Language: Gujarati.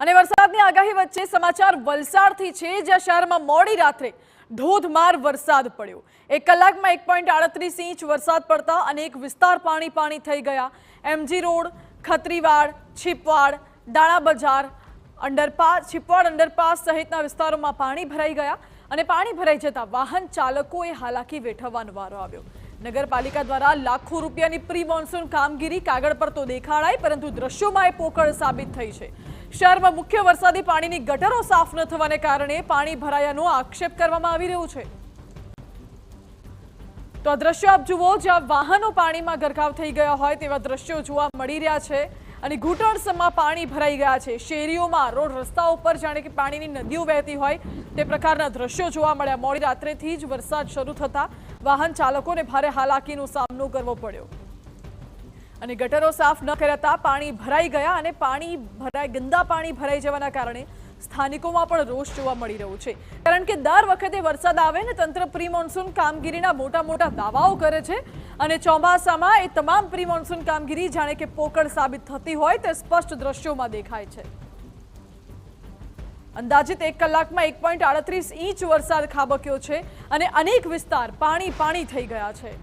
અને વરસાદની આગાહી વચ્ચે સમાચાર વલસાડથી છે, જ્યાં શહેરમાં મોડી રાત્રે ધોધમાર વરસાદ પડ્યો। 1 કલાકમાં 1.38 ઇંચ વરસાદ પડતા અનેક વિસ્તાર પાણી થઈ ગયા। એમજી રોડ, ખત્રીવાડ, છીપવાડ, દાણા બજાર, છીપવાડ અંડરપાસ સહિતના વિસ્તારોમાં પાણી ભરાઈ ગયા અને પાણી ભરાઈ જતા વાહન ચાલકોએ હાલાકી વેઠવવાનો વારો આવ્યો। નગરપાલિકા દ્વારા લાખો રૂપિયાની પ્રી મોન્સૂન કામગીરી કાગળ પર તો દેખાડાઈ, પરંતુ દ્રશ્યોમાં એ પોકળ સાબિત થઈ છે। શહેરમાં મુખ્ય વરસાદી પાણીની ગટરો સાફ ન થવાને કારણે પાણી ભરાયાનો આક્ષેપ કરવામાં આવી રહ્યો છે। તો આ દ્રશ્યો આપ જુઓ, જ્યાં વાહનો પાણીમાં ગરકાવ થઈ ગયા હોય તેવા દ્રશ્યો જોવા મળી રહ્યા છે અને ઘૂંટણસમાં પાણી ભરાઈ ગયા છે। શેરીઓમાં, રોડ રસ્તાઓ પર જાણે કે પાણીની નદીઓ વહેતી હોય તે પ્રકારના દ્રશ્યો જોવા મળ્યા। મોડી રાત્રેથી જ વરસાદ શરૂ થતા વાહન ચાલકોને ભારે હાલાકીનો સામનો કરવો પડ્યો અને ગટરો સાફ ન કરાતા પાણી ભરાઈ ગયા અને ગંદા પાણી ભરાઈ જવાના કારણે સ્થાનિકોમાં પણ રોષ જોવા મળી રહ્યો છે। કારણ કે દર વખતે વરસાદ આવે ને તંત્ર પ્રી મોન્સૂન કામગીરીના મોટા દાવાઓ કરે છે અને ચોમાસામાં એ તમામ પ્રી મોન્સૂન કામગીરી જાણે કે પોકળ સાબિત થતી હોય તે સ્પષ્ટ દ્રશ્યોમાં દેખાય છે। અંદાજિત 1 કલાકમાં 1.38 ઇંચ વરસાદ ખાબક્યો છે અને અનેક વિસ્તાર પાણી થઈ ગયા છે।